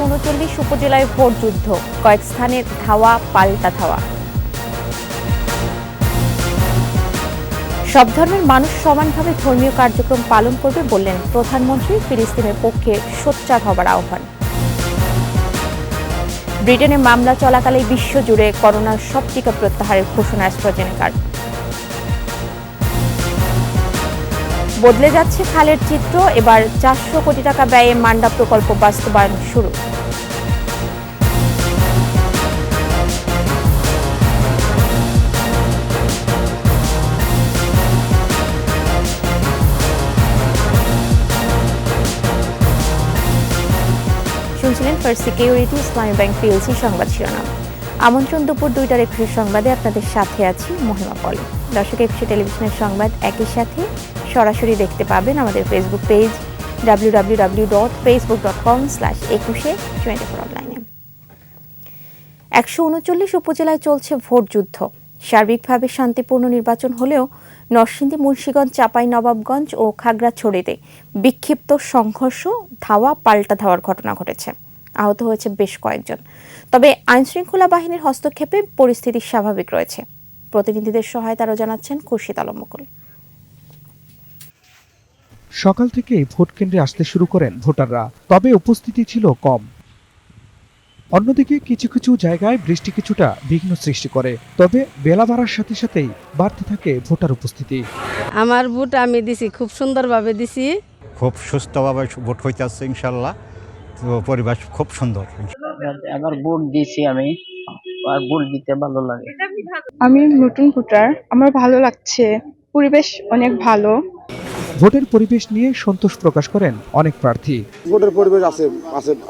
139 উপজেলায় ভোট যুদ্ধ, কয়েক স্থানে ধাওয়া পাল্টা ধাওয়া। সব ধর্মের মানুষ সমানভাবে ধর্মীয় কার্যক্রম পালন করবে বললেন প্রধানমন্ত্রী। ফিলিস্তিনের পক্ষে সোচ্চার হবার আহ্বান। ব্রিটেনে মামলা চলাকালে বিশ্বজুড়ে করোনার সব টিকা প্রত্যাহারের ঘোষণা অ্যাস্ট্রাজেনেকার। বদলে যাচ্ছে খালের চিত্র, এবার 400 কোটি টাকা ব্যয়ে মান্ডা প্রকল্প বাস্তবায়ন শুরু। শুনছিলেন ফার্স্ট সিকিউরিটি ইসলামী ব্যাংক পিএলসি সংবাদ শিরোনাম। আমন্ত্রণ দুপুর 2টার 21 সংবাদে আপনাদের সাথে আছি মহিমা পলি। দর্শক, একুশে টেলিভিশনের সংবাদ একই সাথে সরাসরি দেখতে পাবেন আমাদের ফেসবুক পেজ www.facebook.com/21 অনলাইনে। 139 উপজেলায় চলছে ভোট যুদ্ধ। সার্বিকভাবে শান্তিপূর্ণ নির্বাচন হলেও নরসিংদী, মুন্সিগঞ্জ, চাঁপাইনবাবগঞ্জ ও খাগড়াছড়িতে বিক্ষিপ্ত সংঘর্ষ, ধাওয়া পাল্টা ধাওয়ার ঘটনা ঘটেছে। আহত হয়েছে বেশ কয়েকজন। তবে আইনশৃঙ্খলা বাহিনীর হস্তক্ষেপে পরিস্থিতি স্বাভাবিক রয়েছে। প্রতিনিধিদের সহায়তারও জানাচ্ছেন খুরশিদ আলম মুকুল। সকাল থেকেই ভোট কেন্দ্রে আসতে শুরু করেন ভোটাররা, তবে উপস্থিতি ছিল কম। অন্যদিকে কিছু কিছু জায়গায় বৃষ্টি কিছুটা বিঘ্ন সৃষ্টি করে, তবে বেলা বাড়ার সাথে সাথেই বাড়তে থাকে ভোটার উপস্থিতি। আমার ভোট আমি দিছি, খুব সুন্দরভাবে দিছি, খুব সুস্থভাবে ভোট হইতেছে ইনশাল্লাহ। তো পরিবেশ খুব সুন্দর। আমার ভোট দিছি আমি, আর ভোট দিতে ভালো লাগে। আমি নতুন ভোটার, আমার ভালো লাগছে, পরিবেশ অনেক ভালো। ভোটের পরিবেশ নিয়ে সন্তোষ প্রকাশ করেন অনেক প্রার্থী। ভোটের পরিবেশ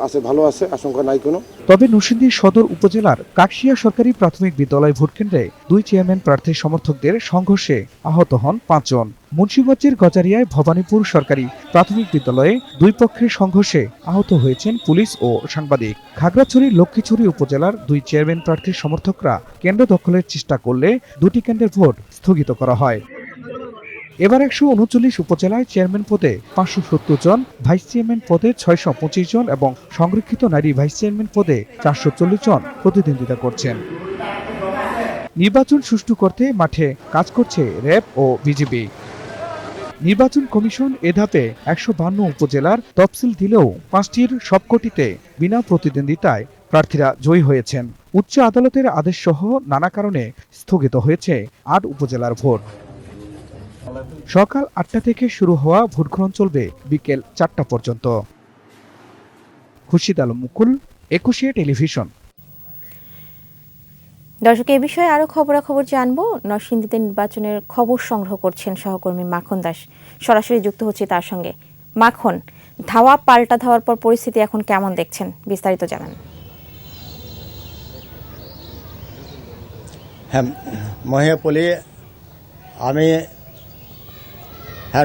আছে ভালো আছে, আশঙ্কা নাই কোনো। তবে নরসিংদী সদর উপজেলার কাকশিয়া সরকারি প্রাথমিক বিদ্যালয় ভোট কেন্দ্রে 2 চেয়ারম্যান প্রার্থীর সমর্থকদের সংঘর্ষে আহত হন 5 জন। মুন্সিগঞ্জের গজারিয়ায় ভবানীপুর সরকারি প্রাথমিক বিদ্যালয়ে 2 পক্ষের সংঘর্ষে আহত হয়েছেন পুলিশ ও সাংবাদিক। খাগড়াছড়ির লক্ষ্মীছড়ি উপজেলার 2 চেয়ারম্যান প্রার্থীর সমর্থকরা কেন্দ্র দখলের চেষ্টা করলে 2টি কেন্দ্রের ভোট স্থগিত করা হয়। এবার 139 উপজেলায় চেয়ারম্যান পদে 570 জন, ভাইস চেয়ারম্যান পদে 625 জন এবং সংরক্ষিত নারী ভাইস চেয়ারম্যান পদে 440 জন প্রতিদ্বন্দ্বিতা করছেন। নির্বাচন সুষ্ঠু করতে মাঠে কাজ করছে র্যাব ও বিজিবি। নির্বাচন কমিশন এ ধাপে 152 উপজেলার তফসিল দিলেও 5টির সবকটিতে বিনা প্রতিদ্বন্দ্বিতায় প্রার্থীরা জয়ী হয়েছেন। উচ্চ আদালতের আদেশ সহ নানা কারণে স্থগিত হয়েছে 8 উপজেলার ভোট। সকাল 8টা থেকে শুরু হওয়া ভোট গ্রহণ চলবে বিকেল 4টা পর্যন্ত। খুরশিদ আলম মুকুল, একুশে টেলিভিশন। দর্শক, এ বিষয়ে আরো খবরাখবর জানবো। নরসিংদীতে নির্বাচনের খবর সংগ্রহ করছেন সহকর্মী মাখন দাস। সরাসরি যুক্ত হচ্ছে তার সঙ্গে। মাখন, ধাওয়া পাল্টা ধাওয়ার পর পরিস্থিতি এখন কেমন দেখছেন, বিস্তারিত জানান। হ্যাঁ মহিয়াপলি,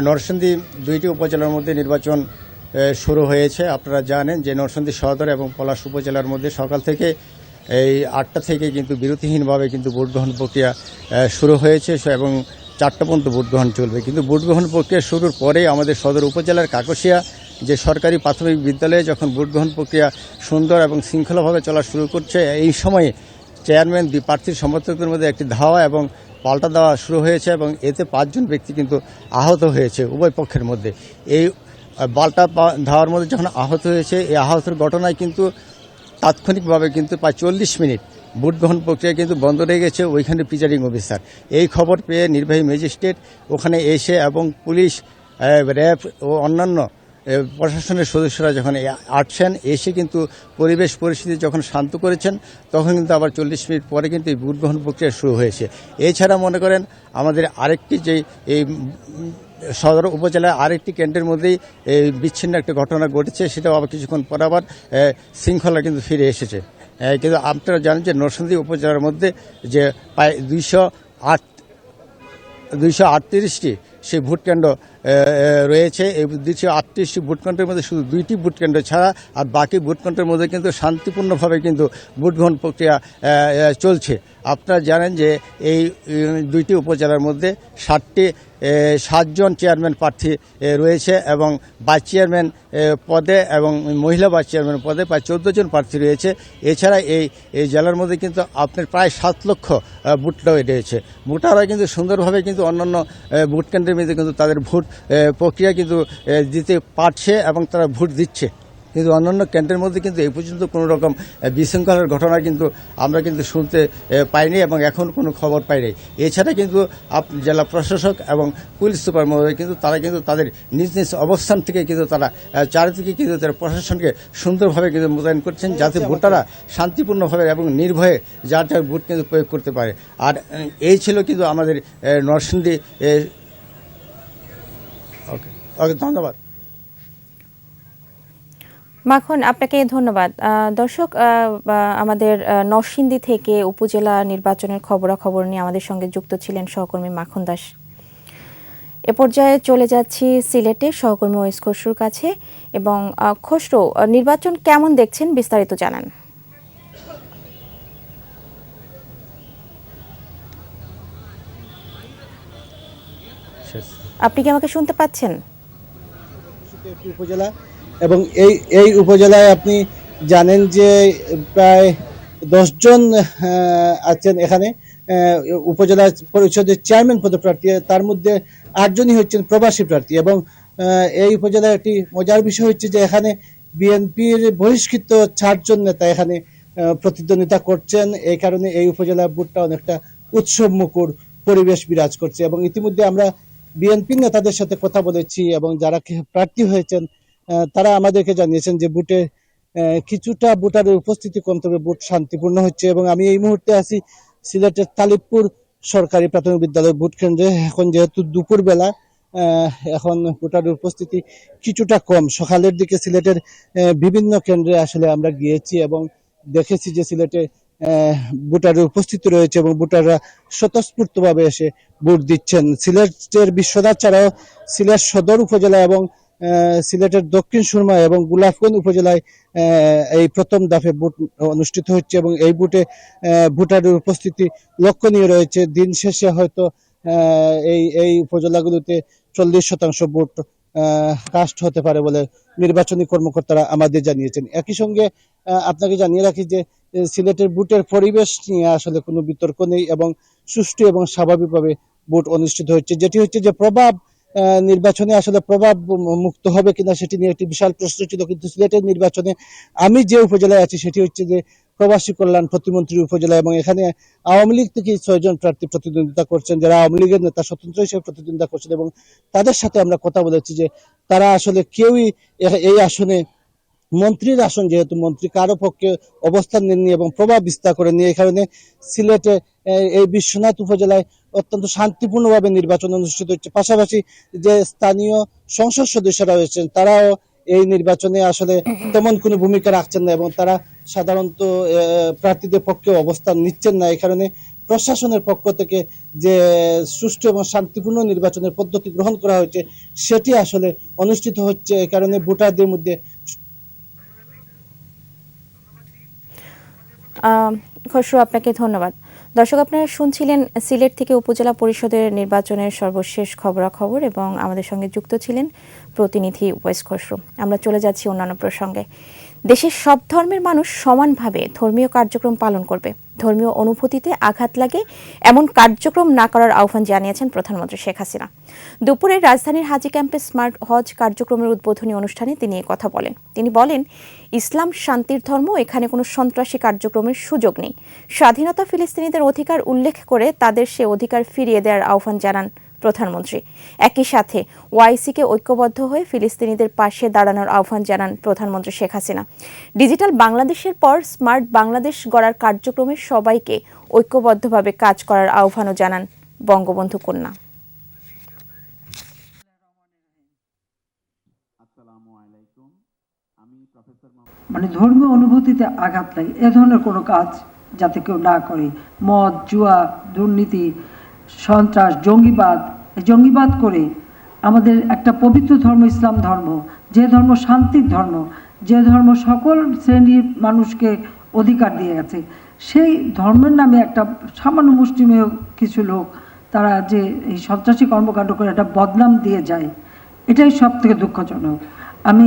নরসিংদী 2টি উপজেলার মধ্যে নির্বাচন শুরু হয়েছে। আপনারা জানেন যে নরসিংদী সদর এবং পলাশ উপজেলার মধ্যে সকাল থেকে এই 8টা থেকে কিন্তু বিরতিহীনভাবে কিন্তু ভোট গ্রহণ প্রক্রিয়া শুরু হয়েছে এবং 4টা পর্যন্ত ভোট গ্রহণ চলবে। কিন্তু ভোট গ্রহণ প্রক্রিয়া শুরুর পরে আমাদের সদর উপজেলার কাকশিয়া যে সরকারি প্রাথমিক বিদ্যালয়ে যখন ভোট গ্রহণ প্রক্রিয়া সুন্দর এবং শৃঙ্খলাভাবে চলা শুরু করছে, এই সময়ে চেয়ারম্যান প্রার্থীর সমর্থকদের মধ্যে একটি ধাওয়া এবং পাল্টা দেওয়া শুরু হয়েছে এবং এতে 5 জন ব্যক্তি কিন্তু আহত হয়েছে উভয় পক্ষের মধ্যে। এই পাল্টা ধাওয়ার মধ্যে যখন আহত হয়েছে, এই আহতের ঘটনায় কিন্তু তাৎক্ষণিকভাবে কিন্তু প্রায় 40 মিনিট ভোট গ্রহণ প্রক্রিয়া কিন্তু বন্ধ রয়ে গেছে ওইখানে প্রিজাইডিং অফিসার। এই খবর পেয়ে নির্বাহী ম্যাজিস্ট্রেট ওখানে এসে এবং পুলিশ, র্যাব ও অন্যান্য প্রশাসনের সদস্যরা যখন আসছেন, এসে কিন্তু পরিবেশ পরিস্থিতি যখন শান্ত করেছেন, তখন কিন্তু আবার 40 মিনিট পরে কিন্তু এই ভোট গ্রহণ প্রক্রিয়া শুরু হয়েছে। এছাড়া মনে করেন আমাদের আরেকটি যে এই সদর উপজেলায় আরেকটি কেন্দ্রের মধ্যেই বিচ্ছিন্ন একটা ঘটনা ঘটেছে, সেটাও আবার কিছুক্ষণ পর আবার শৃঙ্খলা কিন্তু ফিরে এসেছে। কিন্তু আপনারা জানেন যে নরসিংদী উপজেলার মধ্যে যে প্রায় 238টি সেই ভোট কেন্দ্র রয়েছে। এই 238টি ভোট কেন্দ্রের মধ্যে শুধু 2টি ভোট কেন্দ্র ছাড়া আর বাকি ভোট কেন্দ্রের মধ্যে কিন্তু শান্তিপূর্ণভাবে কিন্তু ভোট গ্রহণ প্রক্রিয়া চলছে। আপনারা জানেন যে এই 2টি উপজেলার মধ্যে 7জন চেয়ারম্যান প্রার্থী রয়েছে এবং ভাইস চেয়ারম্যান পদে এবং মহিলা ভাইস চেয়ারম্যান পদে প্রায় 14 জন প্রার্থী রয়েছে। এছাড়া এই জেলার মধ্যে কিন্তু আপনার প্রায় 7 লক্ষ ভোটার রয়েছে। ভোটাররা কিন্তু সুন্দরভাবে কিন্তু অন্যান্য ভোট কেন্দ্রের মধ্যে কিন্তু তাদের ভোট প্রক্রিয়া কিন্তু দিতে পারছে এবং তারা ভোট দিচ্ছে। কিন্তু অন্যান্য কেন্দ্রের মধ্যে কিন্তু এই পর্যন্ত কোনো রকম বিশৃঙ্খলার ঘটনা কিন্তু আমরা কিন্তু শুনতে পাইনি এবং এখন কোনো খবর পাই নাই। এছাড়া কিন্তু জেলা প্রশাসক এবং পুলিশ সুপার মহোদয় কিন্তু তারা কিন্তু তাদের নিজ নিজ অবস্থান থেকে কিন্তু তারা চারিদিকে কিন্তু তারা প্রশাসনকে সুন্দরভাবে কিন্তু মোতায়েন করছেন, যাতে ভোটাররা শান্তিপূর্ণভাবে এবং নির্ভয়ে যার যার ভোট কিন্তু প্রয়োগ করতে পারে। আর এই ছিল কিন্তু আমাদের নরসিংদী। ওকে ওকে, ধন্যবাদ। মাখন, আপনাকে ধন্যবাদ। দর্শক, আমাদের নরসিংদী থেকে উপজেলা নির্বাচনের খবরাখবর নিয়ে আমাদের সঙ্গে যুক্ত ছিলেন সহকর্মী মাখন দাস। এ পর্যায়ে চলে যাচ্ছি সিলেটে সহকর্মী ওয়েস খসরুর কাছে। এবং খসরু, নির্বাচন কেমন দেখছেন, বিস্তারিত জানান। আপনি কি আমাকে শুনতে পাচ্ছেন? উপজেলা এবং এই উপজেলায় আপনি জানেন যে প্রায় 10 জন আছেন এখানে উপজেলা পরিষদের চেয়ারম্যান পদপ্রার্থী। তার মধ্যে 8 জনই হচ্ছেন প্রবাসী প্রার্থী। এবং এই উপজেলার একটি মজার বিষয় হচ্ছে যে এখানে বিএনপির বহিষ্কৃত 4 জন নেতা এখানে প্রতিদ্বন্দ্বিতা করছেন। এই কারণে এই উপজেলার ভোটটা অনেকটা উৎসব মুখর পরিবেশ বিরাজ করছে। এবং ইতিমধ্যে আমরা বিএনপি নেতাদের সাথে কথা বলেছি এবং যারা প্রার্থী হয়েছেন তারা আমাদেরকে জানিয়েছেন যে ভোটে কিছুটা ভোটারের উপস্থিতি কম, তবে ভোট শান্তিপূর্ণ হচ্ছে। এবং আমি এই মুহূর্তে আছি সিলেটের তালিবপুর সরকারি প্রাথমিক বিদ্যালয় ভোট কেন্দ্রে। এখন যেহেতু দুপুর বেলা, এখন ভোটারের উপস্থিতি কিছুটা কম। সকালের দিকে সিলেটের বিভিন্ন কেন্দ্রে আসলে আমরা গিয়েছি এবং দেখেছি যে সিলেটে ভোটারের উপস্থিতি রয়েছে এবং ভোটাররা স্বতঃস্ফূর্তভাবে এসে ভোট দিচ্ছেন। সিলেটের বিশ্বনাথ ছাড়াও সিলেট সদর উপজেলা এবং সিলেটের দক্ষিণ সুরমা এবং গোলাপগঞ্জ উপজেলায় এই প্রথম দফে ভোট অনুষ্ঠিত হচ্ছে এবং এই ভোটে ভোটারের উপস্থিতি লক্ষণীয় রয়েছে। দিন শেষে হয়তো এই উপজেলাগুলোতে 40% ভোট কাস্ট হতে পারে বলে নির্বাচনী কর্মকর্তারা আমাদের জানিয়েছেন। একই সঙ্গে আপনাকে জানিয়ে রাখি যে সিলেটের ভোটের পরিবেশ নিয়ে আসলে কোনো বিতর্ক নেই এবং সুষ্ঠু এবং স্বাভাবিকভাবে ভোট অনুষ্ঠিত হচ্ছে। যেটি হচ্ছে যে প্রভাব নির্বাচনে আসলে প্রভাব মুক্ত হবে কিনা সেটি নিয়ে একটি বিশাল প্রশ্ন ছিল। কিন্তু সিলেটের নির্বাচনে আমি যে উপজেলায় আছি সেটি হচ্ছে যে প্রবাসী কল্যাণ প্রতিমন্ত্রী উপজেলা এবং এখানে আওয়ামী লীগ থেকে 6 জন প্রার্থী প্রতিদ্বন্দ্বিতা করছেন, যারা আওয়ামী লীগের নেতা স্বতন্ত্র হিসেবে প্রতিদ্বন্দ্বিতা করছেন। এবং তাদের সাথে আমরা কথা বলেছি যে তারা আসলে কেউই এই আসনে মন্ত্রীর আসন, যেহেতু মন্ত্রী কারো পক্ষে অবস্থান নেননি এবং প্রভাব বিস্তার করেননি, এই কারণে সিলেটে এই বিশ্বনাথ উপজেলায় অত্যন্ত শান্তিপূর্ণভাবে নির্বাচন অনুষ্ঠিত হচ্ছে। পাশাপাশি যে স্থানীয় সংসদ সদস্যরা রয়েছেন তারাও এই নির্বাচনে আসলে তেমন কোনো ভূমিকা রাখছেন না এবং তারা সাধারণত প্রার্থীদের পক্ষে অবস্থান নিচ্ছেন না। এই কারণে প্রশাসনের পক্ষ থেকে যে সুষ্ঠু এবং শান্তিপূর্ণ নির্বাচনের পদ্ধতি গ্রহণ করা হয়েছে সেটি আসলে অনুষ্ঠিত হচ্ছে। এই কারণে ভোটারদের মধ্যে খসরু, আপনাকে ধন্যবাদ। দর্শক, আপনারা শুনছিলেন সিলেট থেকে উপজেলা পরিষদের নির্বাচনের সর্বশেষ খবরাখবর এবং আমাদের সঙ্গে যুক্ত ছিলেন প্রতিনিধি ওয়েস খসরু। আমরা চলে যাচ্ছি অন্যান্য প্রসঙ্গে। দেশের সব ধর্মের মানুষ সমানভাবে ধর্মীয় কার্যক্রম পালন করবে। ধর্মীয় অনুভূতিতে আঘাত লাগে এমন কার্যক্রম না করার আহ্বান জানিয়েছেন প্রধানমন্ত্রী শেখ হাসিনা। দুপুরে রাজধানীর হাজী ক্যাম্পে স্মার্ট হজ কার্যক্রমের উদ্বোধনী অনুষ্ঠানে তিনি কথা বলেন। তিনি বলেন, ইসলাম শান্তির ধর্ম, এখানে কোনো সন্ত্রাসী কার্যক্রমের সুযোগ নেই। স্বাধীনতা ফিলিস্তিনিদের অধিকার উল্লেখ করে তাদের সে অধিকার ফিরিয়ে দেওয়ার আহ্বান জানান প্রধানমন্ত্রী। একই সাথে ওআইসিকে ঐক্যবদ্ধ হয়ে ফিলিস্তিনিদের পাশে দাঁড়ানোর আহ্বান জানান প্রধানমন্ত্রী শেখ হাসিনা। ডিজিটাল বাংলাদেশের পর স্মার্ট বাংলাদেশ গড়ার কার্যক্রমে সবাইকে ঐক্যবদ্ধভাবে কাজ করার আহ্বানও জানান বঙ্গবন্ধু কন্যা। মানে ধর্মীয় অনুভূতিতে আঘাত লাগে এ ধরনের কোনো কাজ যাতে কেউ না করে। মদ, জুয়া, দুর্নীতি, সন্ত্রাস, জঙ্গিবাদ করে আমাদের একটা পবিত্র ধর্ম ইসলাম ধর্ম, যে ধর্ম শান্তির ধর্ম, যে ধর্ম সকল শ্রেণীর মানুষকে অধিকার দিয়ে গেছে, সেই ধর্মের নামে একটা সামান্য মুষ্টিমেয় কিছু লোক তারা যে এই সন্ত্রাসী কর্মকাণ্ড করে একটা বদনাম দিয়ে যায়, এটাই সব থেকে দুঃখজনক। আমি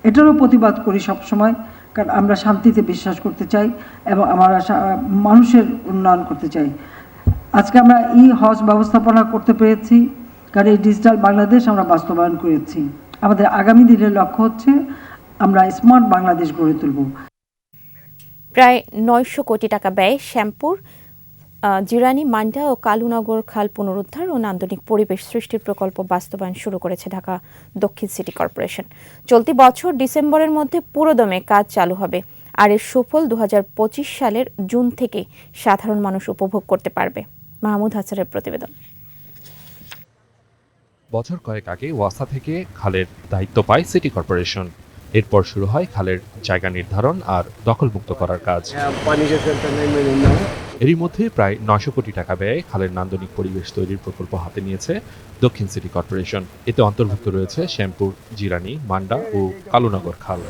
এটারও প্রতিবাদ করি সবসময়, কারণ আমরা শান্তিতে বিশ্বাস করতে চাই এবং আমরা মানুষের উন্নয়ন করতে চাই। আজকে আমরা হজ ব্যবস্থাপনা করতে পেরেছি, কারণ এই ডিজিটাল বাংলাদেশ আমরা বাস্তবায়ন করেছি। আমাদের আগামী দিনের লক্ষ্য হচ্ছে আমরা স্মার্ট বাংলাদেশ গড়ে তুলব। প্রায় 900 কোটি টাকা ব্যয়ে শ্যামপুর, জিরানি, মান্ডা ও কালুনগর খাল পুনরুদ্ধার ও নান্দনিক পরিবেশ সৃষ্টির প্রকল্প বাস্তবায়ন শুরু করেছে ঢাকা দক্ষিণ সিটি কর্পোরেশন। চলতি বছর ডিসেম্বরের মধ্যে পুরোদমে কাজ চালু হবে, আর এর সুফল 2025 সালের জুন থেকে সাধারণ মানুষ উপভোগ করতে পারবে। মাহমুদ হাসানের প্রতিবেদন। বছর কয়েক আগে ওয়াসা থেকে খালের দায়িত্ব পায় সিটি কর্পোরেশন। এরপর শুরু হয় খালের জায়গা নির্ধারণ আর দখলমুক্ত করার কাজ। এরই মধ্যে প্রায় 900 কোটি টাকা ব্যয়ে খালের নান্দনিক পরিবেশ তৈরির প্রকল্প হাতে নিয়েছে দক্ষিণ সিটি কর্পোরেশন। এতে অন্তর্ভুক্ত রয়েছে শ্যামপুর, জিরানি, মান্ডা ও কালুনগর খাল।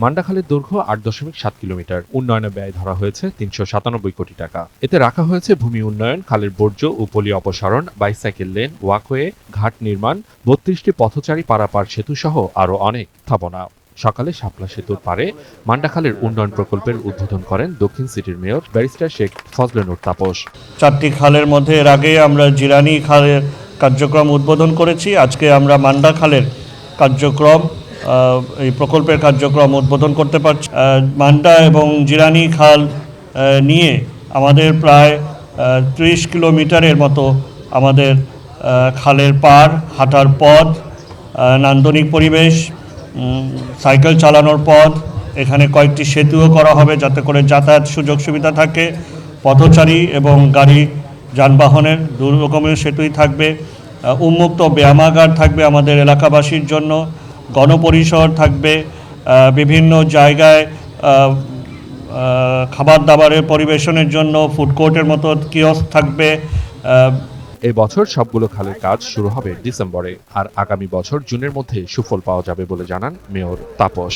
মান্ডা খালের দৈর্ঘ্য 8.7 কিলোমিটার। উন্নয়নে ব্যয় ধরা হয়েছে 397 কোটি টাকা। এতে রাখা হয়েছে ভূমি উন্নয়ন, খালের বর্জ্য ও পলি অপসারণ, বাইসাইকেল লেন, ওয়াকওয়ে, ঘাট নির্মাণ, 32টি পথচারী পারাপার সেতু সহ আরও অনেক স্থাপনা। সকালে শাপলা সেতুর পারে মান্ডা খালের উন্নয়ন প্রকল্পের উদ্বোধন করেন দক্ষিণ সিটির মেয়র ব্যারিস্টার শেখ ফজলে নূর তাপস। 4টি খালের মধ্যে এর আগে আমরা জিরানি খালের কার্যক্রম উদ্বোধন করেছি। আজকে আমরা মান্ডা খালের কার্যক্রম, এই প্রকল্পের কার্যক্রম উদ্বোধন করতে পারছি। মান্ডা এবং জিরানি খাল নিয়ে আমাদের প্রায় 30 কিলোমিটারের মতো আমাদের খালের পার, হাঁটার পথ, নান্দনিক পরিবেশ, সাইকেল চালানোর পথ, এখানে কয়েকটি সেতুও করা হবে যাতে করে যাতায়াত সুযোগ সুবিধা থাকে। পথচারী এবং গাড়ি যানবাহনের দুই রকমের সেতুই থাকবে। উন্মুক্ত ব্যায়ামাগার থাকবে আমাদের এলাকাবাসীর জন্য। গণপরিসর থাকবে। বিভিন্ন জায়গায় খাবার দাবারের পরিবেশনের জন্য ফুড কোর্টের মতো কিয়স্ক থাকবে। এই বছর সবগুলো খালের কাজ শুরু হবে ডিসেম্বরে, আর আগামী বছর জুনের মধ্যে সুফল পাওয়া যাবে বলে জানান মেয়র তাপস।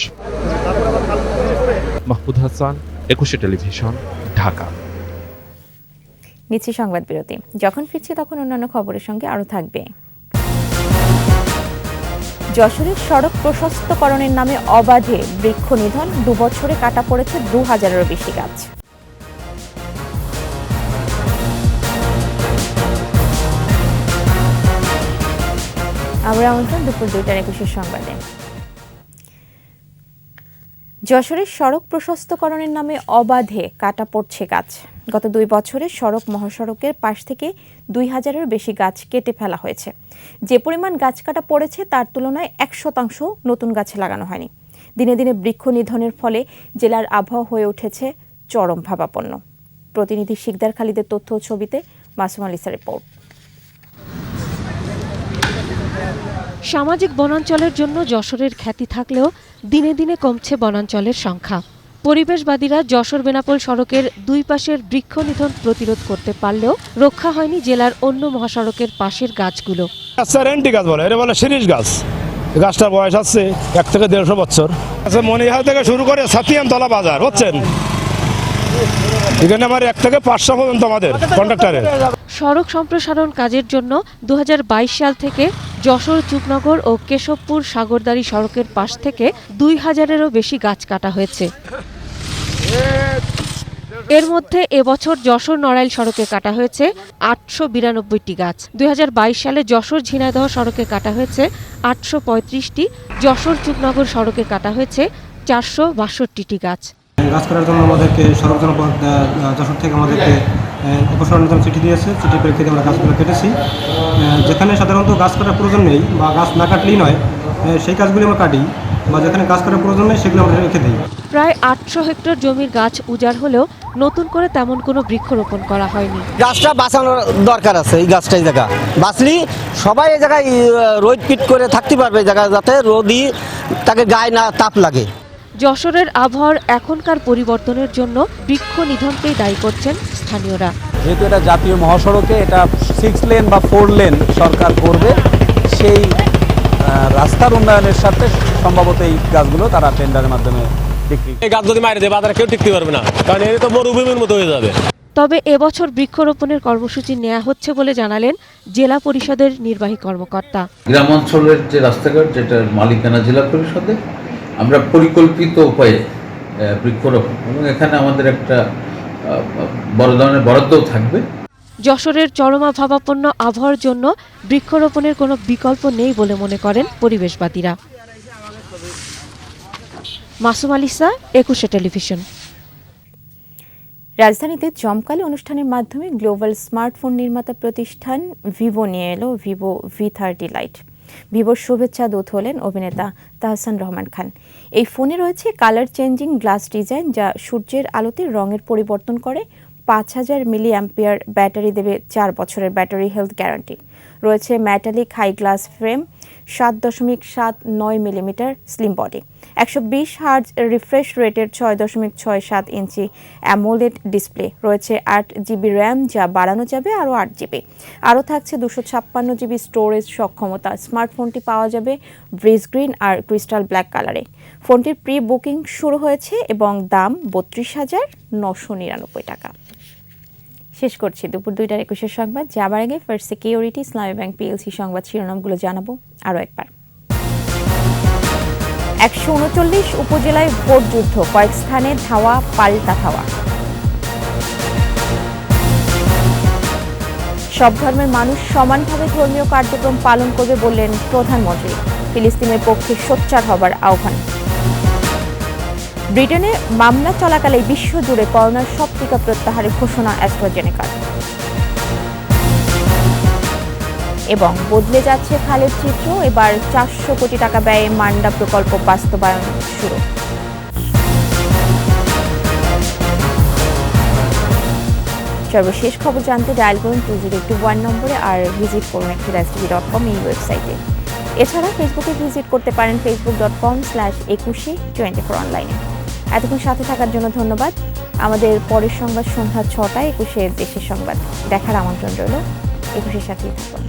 মাহমুদ হাসান, 21 টেলিভিশন, ঢাকা। নিচ্ছি সংবাদ বিরতি। যখন ফিরছি তখন অন্যান্য খবরের সঙ্গে আরও থাকবে। যশোরের সড়ক প্রশস্তকরণের নামে অবাধে বৃক্ষ নিধন, 2 বছরে কাটা পড়েছে 2000-এরও বেশি গাছ। আমরা আমন্ত্রণ দুপুর 2টার 21 সংবাদে। যশোরের সড়ক প্রশস্তকরণের নামে অবাধে কাটা পড়ছে গাছ। গত 2 বছরে সড়ক মহাসড়কের পাশ থেকে 2000-এরও বেশি গাছ কেটে ফেলা হয়েছে। যে পরিমাণ গাছ কাটা পড়েছে তার তুলনায় 100% নতুন গাছ লাগানো হয়নি। দিনে দিনে বৃক্ষ নিধনের ফলে জেলার আবহাওয়া হয়ে উঠেছে চরম ভাবাপন্ন। প্রতিনিধি শিকদার খালিদের তথ্য ও ছবিতে মাসুম আলিসার রিপোর্ট। সামাজিক বনাঞ্চলের জন্য যশোরের খ্যাতি থাকলেও দিনে দিনে কমছে বনাঞ্চলের সংখ্যা। পরিবেশবাদীরা যশোর বেনাপোল সড়কের 2 পাশের বৃক্ষ নিধন প্রতিরোধ করতে পারলেও রক্ষা হয়নি জেলার অন্য মহাসড়কের পাশের গাছগুলো। রেন্টি গাছ বলে, এটা বলে শিরীষ গাছ। গাছটার বয়স আছে 1 থেকে 150 বছর। মনিহাল থেকে শুরু করে সাতিয়ামতলা বাজার, বুঝছেন, এখানে আমার 1 থেকে 500 পর্যন্ত আমাদের কন্ট্রাক্টরের। সড়ক সম্প্রসারণ কাজের জন্য 2022 সাল থেকে যশোর চুকনগর ও কেশবপুর সাগরদাড়ি সড়কের পাশ থেকে 2000-এরও বেশি গাছ কাটা হয়েছে। এর মধ্যে এবছর যশোর নড়াইল সড়কে কাটা হয়েছে 892টি গাছ। 2022 সালে যশোর ঝিনাইদহ সড়কে কাটা হয়েছে 835টি, যশোর চুকনগর সড়কে কাটা হয়েছে 462টি গাছ। গাছ কাটার জন্য আমাদেরকে সড়ক জনপদ যশোর থেকে আমাদেরকে অপসারণের জন্য চিঠি দিয়েছে। চিঠির প্রেক্ষিতে আমরা গাছগুলো কেটেছি। যেখানে সাধারণত গাছ কাটার প্রয়োজন নেই বা গাছ না কাটলেই নয়, সেই গাছগুলি আমরা কাটি, বা যেখানে গাছ কাটার প্রয়োজন নেই সেগুলো আমরা রেখে দিই। প্রায় 800 হেক্টর জমির গাছ উজাড় হলেও নতুন করে তেমন কোনো বৃক্ষরোপণ করা হয়নি। গাছটা বাঁচানোর দরকার আছে। এই গাছটা এই জায়গা বাঁচলি সবাই এই জায়গায় রোদ পিট করে থাকতে পারবে, এই জায়গায় যাতে রোদই তাকে গায়ে না তাপ লাগে। যশোরের আবহাওয়ার এখনকার পরিবর্তনের জন্য বৃক্ষ নিধনকেই দায়ী করছেন স্থানীয়রা। যেহেতু এটা জাতীয় মহাসড়কে, এটা 6 লেন বা 4 লেন সরকার করবে, সেই রাস্তার উন্নয়নের সাথে সম্ভবত এই গাছগুলো তারা টেন্ডারের মাধ্যমে বিক্রি। এই গাছ যদি মারি দেয় বাজারে কেউ টিকতে পারবে না, কারণ এটা তো মরুভূমির মতো হয়ে যাবে। তবে এবছর বৃক্ষরোপণের কর্মসূচি নেওয়া হচ্ছে বলে জানালেন জেলা পরিষদের নির্বাহী কর্মকর্তা। গ্রাম অঞ্চলের যে রাস্তাঘাট, যেটার মালিকানা জেলা পরিষদে, আমরা পরিকল্পিত উপায়ে বৃক্ষরোপণ, এবং এখানে আমাদের একটা বড় ধরনের বরাদ্দও থাকবে। যশোরের চরমাভাবাপন্ন আবহাওয়ার জন্য বৃক্ষরোপণের কোনো বিকল্প নেই বলে মনে করেন পরিবেশবাদীরা। মাসুম আলিসা, একুশে টেলিভিশন। রাজধানীতে জমকালো অনুষ্ঠানের মাধ্যমে গ্লোবাল স্মার্টফোন নির্মাতা প্রতিষ্ঠান ভিভো নিয়ে এলো ভিভো V30 লাইট। ভিভোর শুভেচ্ছা দূত হলেন অভিনেতা তাহসান রহমান খান। এই ফোনে রয়েছে কালার চেঞ্জিং গ্লাস ডিজাইন, যা সূর্যের আলোতে রঙের পরিবর্তন করে। 5000 মিলি অ্যাম্পিয়ার ব্যাটারি দেবে, 4 বছরের ব্যাটারি হেলথ গ্যারান্টি। রয়েছে metallic high glass frame, 7.79 millimetre slim body, 120 hertz refresh রেটের 6.67 ইঞ্চি অ্যামোলেড ডিসপ্লে। রয়েছে 8 জিবি র্যাম, যা বাড়ানো যাবে আরও 8 জিবি। আরও থাকছে 256 জিবি স্টোরেজ সক্ষমতা। স্মার্টফোনটি পাওয়া যাবে ব্রিজ গ্রিন আর ক্রিস্টাল ব্ল্যাক কালারে। ফোনটির প্রি বুকিং শুরু হয়েছে এবং দাম 32,999 টাকা। শেষ করছি দুপুর 2টার 21 সংবাদ। যাবার আগে ফার্স্ট সিকিউরিটি ইসলামী ব্যাংক পিএলসি সংবাদ শিরোনামগুলো জানাবো আরও একবার। 139 উপজেলায় ভোট যুদ্ধ, কয়েক স্থানে ধাওয়া পাল্টা ধাওয়া। সব ধর্মের মানুষ সমানভাবে ধর্মীয় কার্যক্রম পালন করবে বললেন প্রধানমন্ত্রী। ফিলিস্তিনের পক্ষে সোচ্চার হবার আহ্বান। ব্রিটেনে মামলা চলাকালে বিশ্বজুড়ে করোনার সব টিকা প্রত্যাহারের ঘোষণা অ্যাস্ট্রাজেনেকার। এবং বদলে যাচ্ছে খালের চিত্র, এবার 400 কোটি টাকা ব্যয়ে মান্ডা প্রকল্প বাস্তবায়ন শুরু। সর্বশেষ খবর জানতে ডায়াল করুন 2021 নম্বরে আর ভিজিট করুন exodustv.com এই ওয়েবসাইটে। এছাড়া ফেসবুকে ভিজিট করতে পারেন facebook.com/2124 অনলাইনে। এতক্ষণ সাথে থাকার জন্য ধন্যবাদ। আমাদের পরের সংবাদ সন্ধ্যা 6টায় 21 দেশের সংবাদ দেখার আমন্ত্রণ রইল। 21 সাথেই থাকুন।